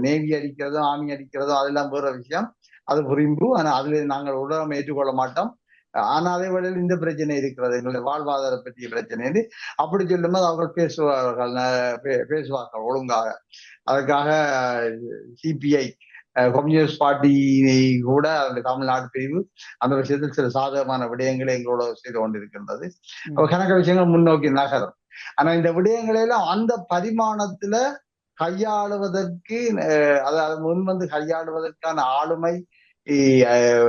நேவி அடிக்கிறதோ ஆர்மி அடிக்கிறதோ அதெல்லாம் வேற விஷயம், அது புரிந்து. ஆனா அதுல நாங்கள் உடனே ஏற்றுக்கொள்ள மாட்டோம். ஆனா அதே வேளையில் இந்த பிரச்சனை இருக்கிறது, எங்களுடைய வாழ்வாதார பற்றிய பிரச்சனை. அப்படி சொல்லும்போது அவர்கள் பேசுவார்கள் ஒழுங்காக. அதுக்காக சிபிஐ கம்யூனிஸ்ட் பார்ட்டி கூட அந்த தமிழ்நாடு பிரிவு அந்த விஷயத்தில் சில சாதகமான விடயங்களை எங்களோட செய்து கொண்டிருக்கின்றது. கணக்க விஷயங்கள் முன்னோக்கி நகரும். ஆனா இந்த விடயங்களெல்லாம் அந்த பரிமாணத்துல கையாளுவதற்கு அதாவது முன்வந்து கையாளுவதற்கான ஆளுமை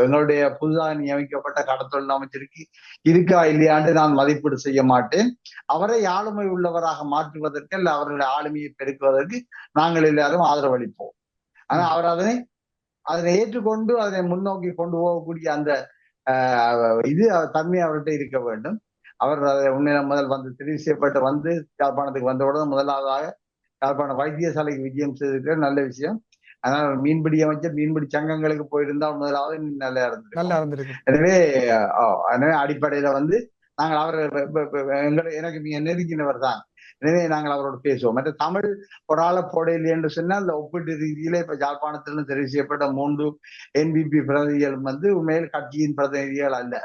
எங்களுடைய புதிதாக நியமிக்கப்பட்ட கடத்தொழில் அமைச்சருக்கு இருக்கா இல்லையாண்டு நான் மதிப்பீடு செய்ய மாட்டேன். அவரை ஆளுமை உள்ளவராக மாற்றுவதற்கு அல்ல அவர்களுடைய ஆளுமையை பெருக்குவதற்கு நாங்கள் எல்லாரும் ஆதரவளிப்போம். ஆனா அவர் அதனை ஏற்றுக்கொண்டு அதனை முன்னோக்கி கொண்டு போகக்கூடிய அந்த இது தன்மை அவர்கிட்ட இருக்க வேண்டும். அவர் உண்மையில முதல் வந்து தெரிவு செய்யப்பட்டு வந்து யாழ்ப்பாணத்துக்கு வந்தவுடன் முதலாவதாக யாழ்ப்பாண வைத்தியசாலைக்கு விஜயம் செய்திருக்கிற நல்ல விஷயம். அதனால மீன்பிடி அமைச்சர் மீன்பிடி சங்கங்களுக்கு போயிருந்தால் முதலாவது நல்லா இருந்திருக்கு. எனவே அடிப்படையில வந்து நாங்கள் அவர் எனக்கு மிக நெருங்கினவர் தான். எனவே நாங்கள் அவரோட பேசுவோம். மற்ற தமிழ் ஒரு ஆளை போடையில்லை என்று சொன்னால் அந்த ஒப்பீட்டு ரீதியில இப்ப யாழ்ப்பாணத்திலிருந்து தெரிவு செய்யப்பட்ட 3 NPP பிரதிநிதிகள் வந்து உண்மையில் கட்சியின் பிரதிநிதிகள் அல்ல.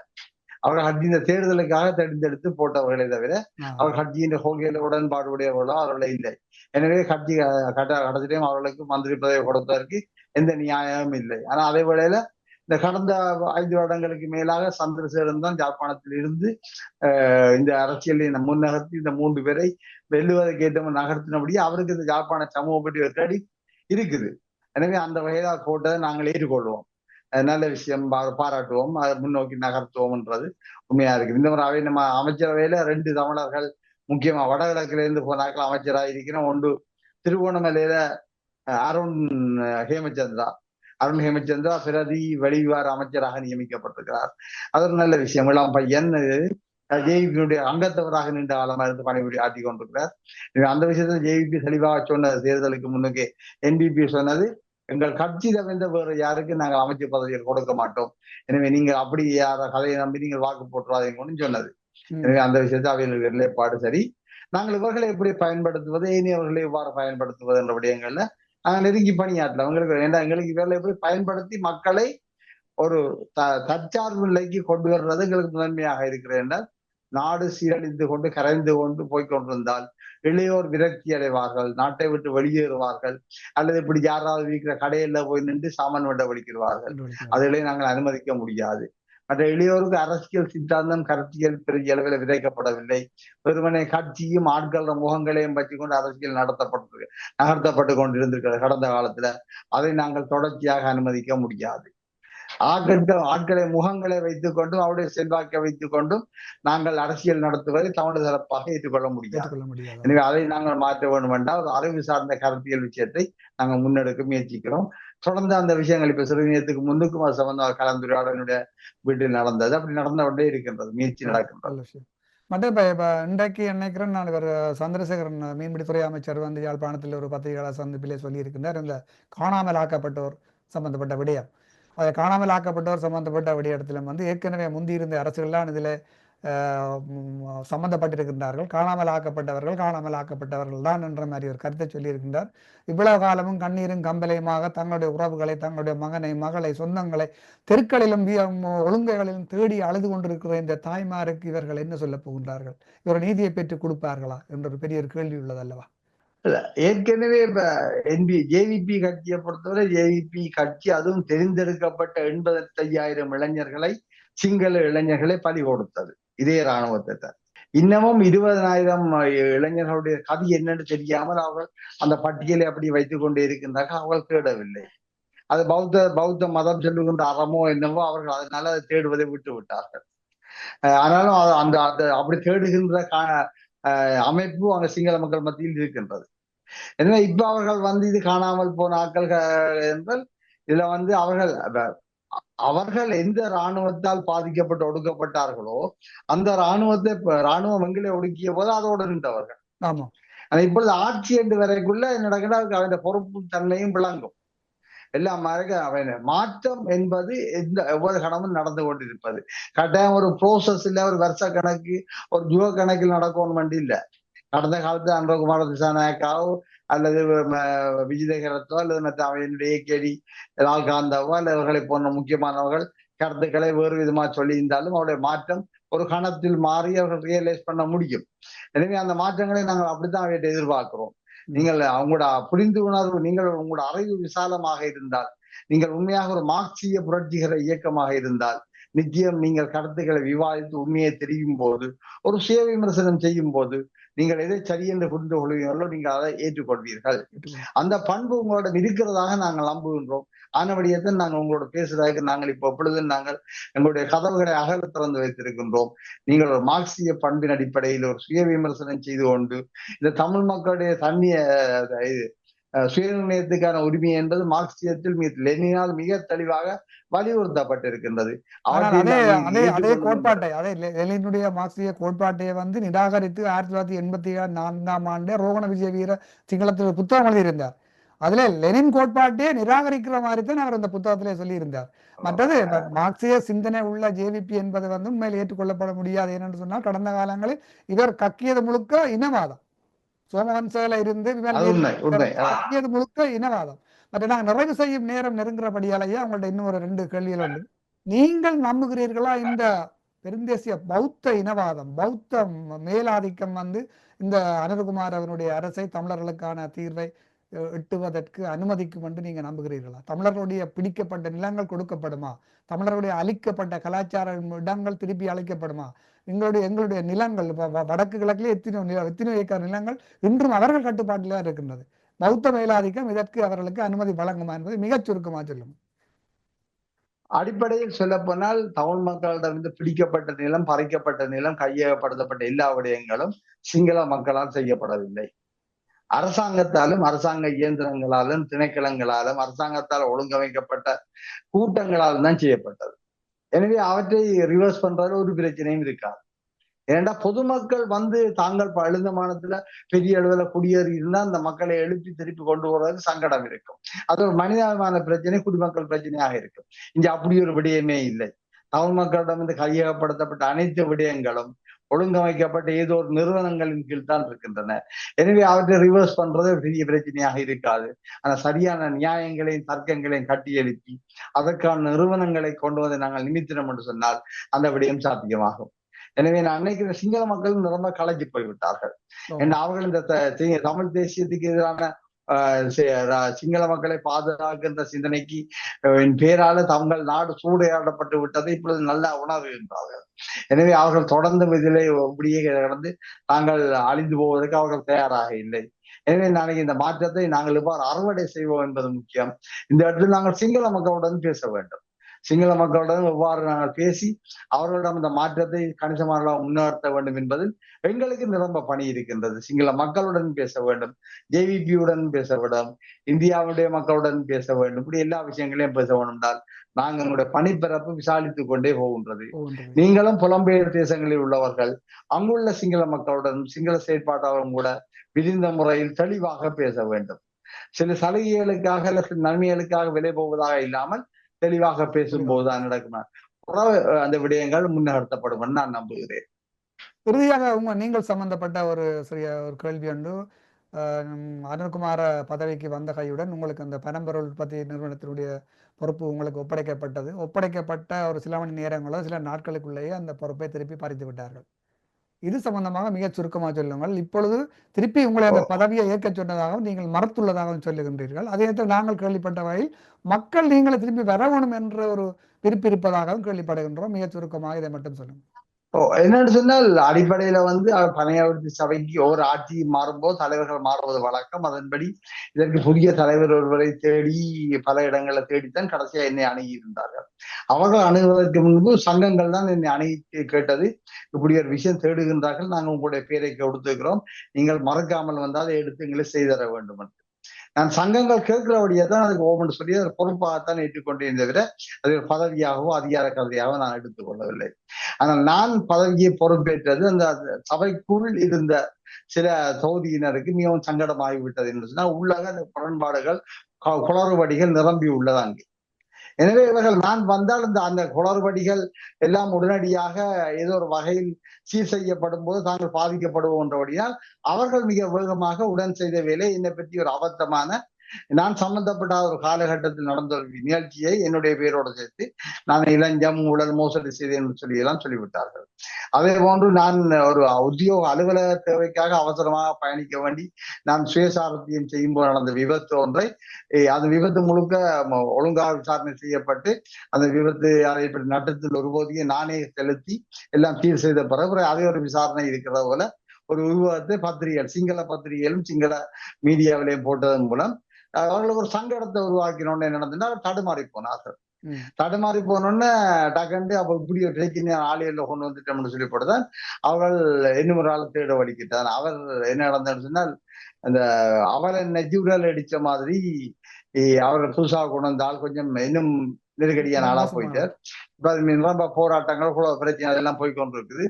அவர்கள் கட்சியின் தேர்தலுக்காக தேர்ந்தெடுத்து போட்டவர்களை தவிர அவர் கட்சியின் கொள்கையில உடன்பாடு உடையவர்களோ அவர்களை இல்லை. எனவே கட்சி கடைசியிலையும் அவர்களுக்கு மந்திரி பதவி கொடுப்பதற்கு எந்த நியாயமும் இல்லை. ஆனா அதே வேளையில இந்த கடந்த 5 வருடங்களுக்கு மேலாக சந்திரசேகரன் தான் யாழ்ப்பாணத்தில் இருந்து இந்த அரசியலை முன்னகர்த்தி இந்த 3 பேரை வெல்லுவதற்கு ஏற்ற நகர்த்தினபடியே அவருக்கு இந்த யாழ்ப்பாண சமூக பற்றி ஒரு தேடி இருக்குது. எனவே அந்த வகையில போட்டதை நாங்கள் ஏற்றுக்கொள்வோம். நல்ல விஷயம், பாராட்டுவோம், அதை முன்னோக்கி நகர்த்துவோம்ன்றது உண்மையா இருக்குது. இந்த முறை நம்ம அமைச்சரவையில 2 தமிழர்கள் முக்கியமா வடகிழக்குல இருந்து போனாக்கள் அமைச்சராக இருக்கிறோம். ஒன்று திருவோணமலையில அருண் ஹேமச்சந்திரா பிரதி வெளிவிவகார அமைச்சராக நியமிக்கப்பட்டிருக்கிறார். அது ஒரு நல்ல விஷயம். இளம் பையன் ஜேவிபியினுடைய அங்கத்தவராக நீண்ட காலமா இருந்து பணிபுரி ஆற்றி கொண்டிருக்கிறார். அந்த விஷயத்துல ஜேவிபி தெளிவாக சொன்னது, தேர்தலுக்கு முன்னுக்கே NPP சொன்னது, எங்கள் கட்சி தவிர்த்த வேறு யாருக்கு நாங்கள் அமைச்சர் பதவிகள் கொடுக்க மாட்டோம். எனவே நீங்கள் அப்படி யார கதையை நம்பி நீங்கள் வாக்கு போட்டுறாதீங்கன்னு சொன்னது. எனவே அந்த விஷயத்தை அவைகளுக்கு நிலைப்பாடு சரி. நாங்கள் இவர்களை எப்படி பயன்படுத்துவது, இனியவர்களை எவ்வாறு பயன்படுத்துவது என்ற விடயங்கள்ல நாங்கள் நெருங்கி பணியாற்றல. எங்களுக்கு இவர்களை எப்படி பயன்படுத்தி மக்களை ஒரு தற்சார்பு நிலைக்கு கொண்டு வர்றது எங்களுக்கு முதன்மையாக இருக்கிறது என்றால், நாடு சீரழிந்து கொண்டு கரைந்து கொண்டு போய்கொண்டிருந்தால் இளையோர் விரக்தி அடைவார்கள், நாட்டை விட்டு வெளியேறுவார்கள், அல்லது இப்படி யாராவது இருக்கிற கடையில போய் நின்று சாமான் வண்ட வலிக்கிறார்கள். அதுகளை நாங்கள் அனுமதிக்க முடியாது. மற்ற இளையோருக்கு அரசியல் சித்தாந்தம் கருத்தியல் பெரிய அளவில் விதைக்கப்படவில்லை. வெறுமனே கட்சியும் ஆட்கள முகங்களையும் பற்றி கொண்டு அரசியல் நகர்த்தப்பட்டு கொண்டிருந்திருக்கிறது கடந்த காலத்துல. அதை நாங்கள் தொடர்ச்சியாக அனுமதிக்க முடியாது. ஆட்களை முகங்களை வைத்துக் கொண்டும் அவருடைய செல்வாக்கை வைத்துக் கொண்டும் நாங்கள் அரசியல் நடத்துவதை தமிழ் சிறப்பாக ஏற்றுக்கொள்ள முடியாது. எனவே அதை நாங்கள் மாற்ற வேண்டும் என்றால் ஒரு அறிவு சார்ந்த கருத்தியல் விஷயத்தை நாங்கள் முன்னெடுக்க முயற்சிக்கிறோம். தொடர்ந்து அந்த விஷயங்கள் இப்ப சிறுநீரத்துக்கு முன்னுக்கும் அது சம்பந்த கலந்துரையாடலுடைய வீட்டில் நடந்தது, அப்படி நடந்தவொண்டே இருக்கின்றது, முயற்சி நடக்கின்றது. மற்ற இப்ப இன்றைக்கு நினைக்கிறேன் நான் இவர் சந்திரசேகரன் மீன்பிடித்துறை அமைச்சர் வந்து யாழ்ப்பாணத்தில் ஒரு பத்திரிகையாளர் சந்திப்பிலே சொல்லி இருக்கின்றார், இந்த காணாமல் ஆக்கப்பட்டோர் சம்பந்தப்பட்ட விடயம். அதை காணாமல் ஆக்கப்பட்டோர் சம்பந்தப்பட்ட விடயத்திலும் வந்து ஏற்கனவே முந்தியிருந்த அரசுகள்லாம் இதில் சம்பந்தப்பட்டிருக்கின்றார்கள். காணாமல் ஆக்கப்பட்டவர்கள் தான் என்ற மாதிரி ஒரு கருத்தை சொல்லியிருக்கின்றார். இவ்வளவு காலமும் கண்ணீரும் கம்பலையுமாக தங்களுடைய உறவுகளை, தங்களுடைய மகனை, மகளை, சொந்தங்களை தெருக்களிலும் ஒழுங்கைகளிலும் தேடி அழுது கொண்டிருக்கிற இந்த தாய்மாருக்கு இவர்கள் என்ன சொல்ல போகின்றார்கள்? இவர் நீதியை பெற்றுக் கொடுப்பார்களா என்ற ஒரு பெரிய ஒரு கேள்வி உள்ளது அல்லவா? இல்ல, ஏற்கனவே இப்ப ஜேவிபி கட்சியை பொறுத்தவரை ஜேவிபி கட்சி அதுவும் தெரிந்தெடுக்கப்பட்ட 85,000 இளைஞர்களை, சிங்கள இளைஞர்களை பலி கொடுத்தது இதே இராணுவத்தை. இன்னமும் 20,000 இளைஞர்களுடைய கதி என்னன்னு தெரியாமல் அவர்கள் அந்த பட்டியலை அப்படி வைத்துக் கொண்டே இருக்கின்றார்கள். அவர்கள் தேடவில்லை. அது பௌத்த மதம் சொல்லுகின்ற அறமோ என்னவோ, அவர்கள் அதனால அதை தேடுவதை விட்டு விட்டார்கள். ஆனாலும் அந்த அப்படி தேடுகின்ற அமைப்பு அங்க சிங்கள மக்கள் மத்தியில் இருக்கின்றது. எனவே இப்ப அவர்கள் வந்து இது காணாமல் போன ஆட்கள் என்றால் இதுல வந்து அவர்கள் எந்த இராணுவத்தால் பாதிக்கப்பட்டு ஒடுக்கப்பட்டார்களோ அந்த இராணுவம் எங்களை ஒடுக்கிய போது அதோடு நின்றவர்கள். ஆமா. ஆனா இப்பொழுது ஆட்சி என்று வரைக்குள்ள என்ன நடக்குன்னா அவன் பொறுப்பு தன்மையும் விளங்கும். எல்லாம் மாற்றம் என்பது ஒவ்வொரு கணமும் நடந்து கொண்டிருப்பது. கட்டாயம் ஒரு ப்ரோசஸ் இல்ல, ஒரு வருஷ கணக்கு, ஒரு யுக கணக்கில் நடக்கணும் வேண்டி இல்லை. கடந்த காலத்துல அன்றகுமார திசாநாயக்காவோ அல்லது விஜயதேகரத்தோ அல்லது மற்ற அவையினுடைய ஏகேடி லால்காந்தாவோ அல்லது அவர்களை போன்ற முக்கியமானவர்கள் கருத்துக்களை வேறு விதமா சொல்லி இருந்தாலும் அவருடைய மாற்றம் ஒரு கணத்தில் மாறி அவர்கள் ரியலைஸ் பண்ண முடியும். எனவே அந்த மாற்றங்களை நாங்கள் அப்படித்தான் அவர்கிட்ட எதிர்பார்க்கிறோம். நீங்கள் அவங்களோட புரிந்து உணர்வு, நீங்கள் உங்களோட அறிவு விசாலமாக இருந்தால் நீங்கள் உண்மையாக ஒரு மார்க்சிய புரட்சிகர இயக்கமாக இருந்தால் நிச்சயம் நீங்கள் கருத்துக்களை விவாதித்து உண்மையை தெரியும் போது, ஒரு சுய விமர்சனம் செய்யும் போது நீங்கள் எதை சரி என்று புரிந்து கொள்வீர்களோ நீங்கள் அதை ஏற்றுக்கொள்வீர்கள். அந்த பண்பு உங்களிடம் இருக்கிறதாக நாங்கள் நம்புகின்றோம். ஆனபடியத்தான் நாங்கள் உங்களோட பேசுறதுக்கு நாங்கள் இப்போ எப்பொழுதும் நாங்கள் எங்களுடைய கதவுகளை அகல திறந்து வைத்திருக்கின்றோம். நீங்கள் ஒரு மார்க்சிய பண்பின் அடிப்படையில் ஒரு சுய விமர்சனம் செய்து கொண்டு இந்த தமிழ் மக்களுடைய சுயநிர்ணயத்துக்கான உரிமை என்பது மார்க்சியத்தில் லெனினால் மிக தெளிவாக வலியுறுத்தப்பட்டிருக்கின்றது. அதே கோட்பாட்டை லெனினுடைய மார்க்சிய கோட்பாட்டையை நிராகரித்து 1984ஆம் ஆண்டு ரோகண விஜய வீர சிங்களத்தில் புத்தகம் எழுதியிருந்தார். அதுல லெனின் கோட்பாட்டையே நிராகரிக்கிற மாதிரி தான் அவர் அந்த புத்தகத்திலே சொல்லியிருந்தார். மற்றது மார்க்சிய சிந்தனை உள்ள ஜேவிபி என்பது உண்மையில் ஏற்றுக்கொள்ளப்பட முடியாது. ஏனென்று சொன்னால் கடந்த காலங்களில் இவர் கக்கியது முழுக்க இனவாதம். சோமவன்சல இருந்து முழுக்க இனவாதம். மற்ற நாங்கள் நிறைவு செய்யும் நேரம் நெருங்குறபடியாலேயே அவங்கள்ட்ட இன்னும் ஒரு 2 கேள்விகள் உண்டு. நீங்கள் நம்புகிறீர்களா இந்த பெருந்தேசிய பௌத்த இனவாதம், பௌத்த மேலாதிக்கம் இந்த அனுரகுமார் அவனுடைய அரசை தமிழர்களுக்கான தீர்வை எட்டுவதற்கு அனுமதிக்கும் என்று நீங்க நம்புகிறீர்களா? தமிழர்களுடைய பிடிக்கப்பட்ட நிலங்கள் கொடுக்கப்படுமா? தமிழர்களுடைய அழிக்கப்பட்ட கலாச்சார இடங்கள் திருப்பி அழைக்கப்படுமா? எங்களுடைய நிலங்கள் வடக்கு கிழக்கிலே எத்தனை ஏக்கர் நிலங்கள் இன்றும் அவர்கள் கட்டுப்பாட்டில் இருக்கின்றது. பௌத்த மேலாதிக்கம் இதற்கு அவர்களுக்கு அனுமதி வழங்குமா என்பதை மிகச் சுருக்கமா சொல்லும். அடிப்படையில் சொல்ல போனால் தமிழ் மக்களிடமிருந்து பிடிக்கப்பட்ட நிலம், பறிக்கப்பட்ட நிலம், கையகப்படுத்தப்பட்ட எல்லா விடயங்களும் சிங்கள மக்களால் செய்யப்படவில்லை. அரசாங்கத்தாலும் அரசாங்க இயந்திரங்களாலும் திணைக்களங்களாலும் அரசாங்கத்தால் ஒழுங்கமைக்கப்பட்ட கூட்டங்களாலும் தான் செய்யப்பட்டது. எனவே அவற்றை ரிவர்ஸ் பண்றதுல ஒரு பிரச்சனையும் இருக்காது. ஏன்னா பொதுமக்கள் தாங்கள் எழுந்த மாநிலத்துல பெரிய அளவுல குடியேறி இருந்தா அந்த மக்களை எழுப்பி திருப்பி கொண்டு போறதுக்கு சங்கடம் இருக்கும். அது ஒரு மனிதாபிமான பிரச்சனை, குடிமக்கள் பிரச்சனையாக இருக்கும். இங்க அப்படி ஒரு விடயமே இல்லை. தமிழ் மக்களிடம் கையகப்படுத்தப்பட்ட அனைத்து விடயங்களும் ஒழுங்கமைக்கப்பட்ட ஏதோ ஒரு நிறுவனங்களின் கீழ் தான் இருக்கின்றன. எனவே அவற்றை ரிவர்ஸ் பண்றது பெரிய பிரச்சனையாக இருக்காது. ஆனா சரியான நியாயங்களையும் தர்க்கங்களையும் கட்டி எழுப்பி அதற்கான நிறுவனங்களை கொண்டு வந்து நாங்கள் நிமித்தினோம் என்று சொன்னால் அந்த விடயம் சாத்தியமாகும். எனவே நான் நினைக்கிற சிங்கள மக்களும் ரொம்ப கலைஞ்சு போய்விட்டார்கள். ஏன்னா அவர்கள் இந்த தமிழ் தேசியத்துக்கு எதிரான சிங்கள மக்களை பாதுகாக்கின்ற சிந்தனைக்கு பேரால தங்கள் நாடு சூறையாடப்பட்டு விட்டதை இப்பொழுது நல்லா உணர்கின்றார்கள். எனவே அவர்கள் தொடர்ந்து இதிலே இப்படியே கடந்து தாங்கள் அழிந்து போவதற்கு அவர்கள் தயாராக இல்லை. எனவே நாளைக்கு இந்த மாற்றத்தை நாங்கள் எவ்வாறு அறுவடை செய்வோம் என்பது முக்கியம். இந்த இடத்தில் நாங்கள் சிங்கள மக்களுடன் பேச வேண்டும். சிங்கள மக்களுடன் எவ்வாறு நாங்கள் பேசி அவர்களிடம் இந்த மாற்றத்தை கணிசமாக முன்னேற்ற வேண்டும் என்பதில் எங்களுக்கு நிரம்ப பணி இருக்கின்றது. சிங்கள மக்களுடன் பேச வேண்டும், ஜேவிபியுடன் பேச வேண்டும், இந்தியாவுடைய மக்களுடன் பேச வேண்டும். இப்படி எல்லா விஷயங்களையும் பேச வேண்டும் என்றால் நாங்கள் எங்களுடைய பணிப்பரப்பு விசாலித்துக் கொண்டே போகின்றது. நீங்களும் புலம்பெயர் தேசங்களில் உள்ளவர்கள் அங்குள்ள சிங்கள மக்களுடன் சிங்கள செயற்பாட்டாளரும் கூட விரிந்த முறையில் தெளிவாக பேச வேண்டும். சில சலுகைகளுக்காக அல்ல சில நன்மைகளுக்காக விலை போவதாக இல்லாமல் தெளிவாக பேசும்போதுதான் நடக்கும் அந்த விடயங்கள் முன்னெடுத்தப்படும் நான் நம்புகிறேன். இறுதியாக நீங்கள் சம்பந்தப்பட்ட ஒரு கேள்வி உண்டு. அனுர்குமார பதவிக்கு வந்த கையுடன் உங்களுக்கு அந்த பரம்பொருள் உற்பத்தி நிறுவனத்தினுடைய பொறுப்பு உங்களுக்கு ஒப்படைக்கப்பட்ட ஒரு சில மணி நேரங்களோ சில நாட்களுக்குள்ளேயே அந்த பொறுப்பை திருப்பி பறித்து விட்டார்கள். இது சம்பந்தமாக மிக சுருக்கமாக சொல்லுங்கள். இப்பொழுது திருப்பி உங்களை அந்த பதவியை ஏற்க சொன்னதாகவும் நீங்கள் மறுத்துள்ளதாகவும் சொல்லுகின்றீர்கள். அதே நேரத்தில் நாங்கள் கேள்விப்பட்ட வகையில் மக்கள் நீங்களை திருப்பி வர வேணும் என்ற ஒரு விருப்பம் இருப்பதாகவும் கேள்விப்படுகின்றோம். மிக சுருக்கமாக இதை மட்டும் சொல்லுங்கள். என்னன்னு சொன்னால் அடிப்படையில பனையாவூர்தி சபைக்கு ஒரு ஆட்சி மாறும்போது தலைவர்கள் மாறுவது வழக்கம். அதன்படி இதற்கு புதிய தலைவர் ஒருவரை தேடி பல இடங்களை தேடித்தான் கடைசியா என்னை அணுகி இருந்தார்கள். அவர்கள் அணுகுவதற்கு முன்பு சங்கங்கள் தான் என்னை அணுகி கேட்டது, இப்படி ஒரு விஷயம் தேடுகின்றார்கள், நாங்கள் உங்களுடைய பேரை கொடுத்துக்கிறோம், நீங்கள் மறக்காமல் வந்தால் அதை எடுத்து எங்களை செய்தர வேண்டும் என்று. நான் சங்கங்கள் கேட்கிறபடியே தான் அதுக்கு ஓபன் சொல்லி அதை பொறுப்பாகத்தான் ஏற்றுக்கொண்டேன் தவிர அது ஒரு பதவியாகவோ அதிகார கதையாகவோ நான் எடுத்துக்கொள்ளவில்லை. ஆனால் நான் பதவியை பொறுப்பேற்றது அந்த சபைக்குள் இருந்த சில தொகுதியினருக்கு மிகவும் சங்கடமாகிவிட்டது என்று சொன்னால் உள்ளக அந்த முரண்பாடுகள் குளறுபடிகள் நிரம்பி உள்ளது அங்கே. எனவே இவர்கள் நான் வந்தால் அந்த குளறுபடிகள் எல்லாம் உடனடியாக ஏதோ ஒரு வகையில் சீர் செய்யப்படும் போது தாங்கள் பாதிக்கப்படுவோன்றபடியால் அவர்கள் மிக வேகமாக உடன் செய்த வேலை என்னை பற்றி ஒரு அபத்தமான நான் சம்பந்தப்பட்ட ஒரு காலகட்டத்தில் நடந்த ஒரு நிகழ்ச்சியை என்னுடைய பேரோடு சேர்த்து நான் இளஞ்சம் ஊழல் மோசடி செய்தேன் என்று சொல்லி எல்லாம் சொல்லிவிட்டார்கள். அதே போன்று நான் ஒரு உத்தியோக அலுவலக தேவைக்காக அவசரமாக பயணிக்க வேண்டி நான் சுயசாரத்தியம் செய்யும்போது நடந்த விபத்து ஒன்றை அந்த விபத்து முழுக்க ஒழுங்காக விசாரணை செய்யப்பட்டு அந்த விபத்து அதை நட்டத்தில் ஒருபோதையும் நானே செலுத்தி எல்லாம் சீர் செய்த பிறகு அதே ஒரு விசாரணை இருக்கிற போல ஒரு உருவகத்தை பத்திரிகைகள் சிங்கள பத்திரிகைகளும் சிங்கள மீடியாவிலையும் போட்டதன் மூலம் அவர்களுக்கு ஒரு சங்கடத்தை உருவாக்கினோன்னு என்ன நடந்ததுன்னா தடுமாறி போனார்கள். தடுமாறி போனோன்னு டக்கண்டு அப்ப இப்படி ஒரு ட்ரெக்கின் ஆலையில கொண்டு வந்துட்டோம்னு சொல்லி போட்டுதான் அவர்கள் இன்னும் ஒரு ஆள் தேட வலிக்கிட்டான். அவர் என்ன நடந்ததுன்னு சொன்னால் அந்த அவரை நெஜுரல் அடிச்ச மாதிரி அவர்கள் புதுசாக கொண்டு வந்தால் கொஞ்சம் இன்னும் நெருக்கடியான ஆளா போயிட்டார். இப்ப போராட்டங்கள் பிரச்சனை அதெல்லாம் போய்கொண்டிருக்குது.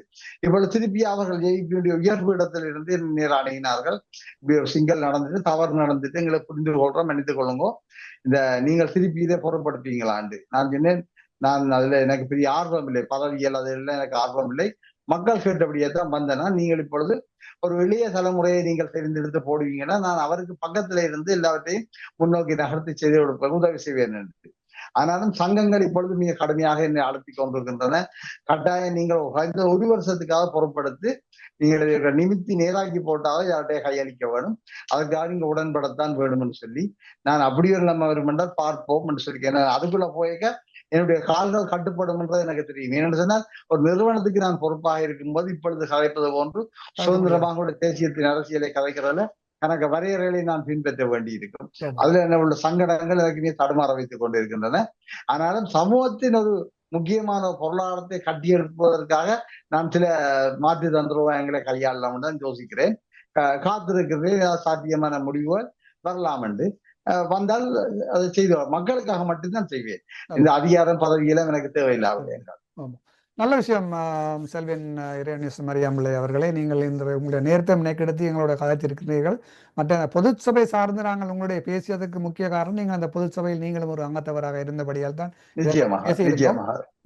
இப்பொழுது திருப்பி அவர்கள் ஜெயிப்பினுடைய உயர்வு இடத்துல இருந்து நேர அணுகினார்கள். இப்படி ஒரு சிங்கல் நடந்துட்டு தவறு நடந்துட்டு எங்களை புரிந்து கொள்றோம், மன்னித்துக் கொள்ளுங்க, இந்த நீங்கள் திருப்பி இதை பொருட்படுத்தீங்களாண்டு நான் சொன்னேன். நான் அதுல எனக்கு பெரிய ஆர்வம் இல்லை, பதவியல் அதெல்லாம் எனக்கு ஆர்வம் இல்லை. மக்கள் கேட்டபடியே தான் வந்தேன்னா நீங்கள் இப்பொழுது ஒரு எளிய தலைமுறையை நீங்கள் தெரிந்தெடுத்து போடுவீங்கன்னா நான் அவருக்கு பக்கத்துல இருந்து எல்லாவற்றையும் முன்னோக்கி நகர்த்தி செய்து கொடுப்ப உதவி செய்வேன் என்று. ஆனாலும் சங்கங்கள் இப்பொழுது மிக கடுமையாக என்னை அழுத்தி கொண்டிருக்கின்றன. கட்டாயம் நீங்கள் இந்த ஒரு வருஷத்துக்காக பொருட்படுத்தி நீங்கள் நிமித்தி நேராக்கி போட்டாலும் யார்கிட்டய கையளிக்க வேணும், அதுக்காக நீங்க உடன்படத்தான் வேணும் என்று சொல்லி நான் அப்படி ஒரு நம்ம வரும் என்றால் பார்ப்போம் என்று சொல்லி அதுக்குள்ள போய்க்க என்னுடைய கால்கள் கட்டுப்படும் என்றது எனக்கு தெரியும். ஏன்னு சொன்னால் ஒரு நிறுவனத்துக்கு நான் பொறுப்பாக இருக்கும்போது இப்பொழுது கதைப்பது போன்று சுதந்திரமாக தேசியத்தின் அரசியலை கதைக்கிறதுல எனக்கு வரையறைகளை நான் பின்பற்ற வேண்டி இருக்கும். அதுல என்ன உள்ள சங்கடங்கள் எனக்குமே தடுமாற வைத்துக் கொண்டிருக்கின்றன. ஆனாலும் சமூகத்தின் ஒரு முக்கியமான பொருளாதாரத்தை கட்டியெழுப்புவதற்காக நான் சில மாற்று தந்திரோபாயங்களை கையாளலாம் தான் யோசிக்கிறேன். காத்திருக்கிறது சாத்தியமான முடிவுகள் வரலாம் என்று வந்தால் அதை செய்து மக்களுக்காக மட்டும்தான் செய்வேன். இந்த அதிகாரம் பதவியெல்லாம் எனக்கு தேவையில்லாத என்றால். நல்ல விஷயம். செல்வன் இறையனிஸ் மரியாம்பிள்ளை அவர்களே, நீங்கள் இந்த உங்களுடைய நேரத்தை மெனக்கெடுத்து எங்களோட கதைத்திருக்கிறீர்கள். மற்ற பொது சபை சார்ந்து நாங்கள் உங்களுடைய பேசியதற்கு முக்கிய காரணம் நீங்கள் அந்த பொது சபையில் நீங்களும் ஒரு அங்கத்தவராக இருந்தபடியால் தான் பேசியிருக்கோம்.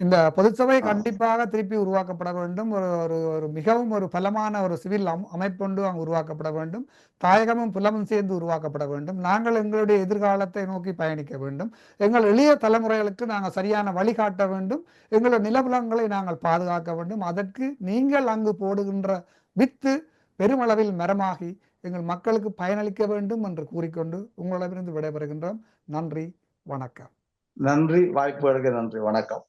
இந்த பொதுச்சபை கண்டிப்பாக திருப்பி உருவாக்கப்பட வேண்டும். ஒரு மிகவும் ஒரு பலமான ஒரு சிவில் அமைப்பொண்டு அங்கு உருவாக்கப்பட வேண்டும். தாயகமும் புலமும் சேர்ந்து உருவாக்கப்பட வேண்டும். நாங்கள் எங்களுடைய எதிர்காலத்தை நோக்கி பயணிக்க வேண்டும். எங்கள் எளிய தலைமுறைகளுக்கு நாங்கள் சரியான வழிகாட்ட வேண்டும். எங்களுடைய நிலபுலங்களை நாங்கள் பாதுகாக்க வேண்டும். அதற்கு நீங்கள் அங்கு போடுகின்ற வித்து பெருமளவில் மரமாகி எங்கள் மக்களுக்கு பயனளிக்க வேண்டும் என்று கூறிக்கொண்டு உங்களிடமிருந்து விடைபெறுகின்றோம். நன்றி, வணக்கம். நன்றி, வாய்ப்பு நன்றி, வணக்கம்.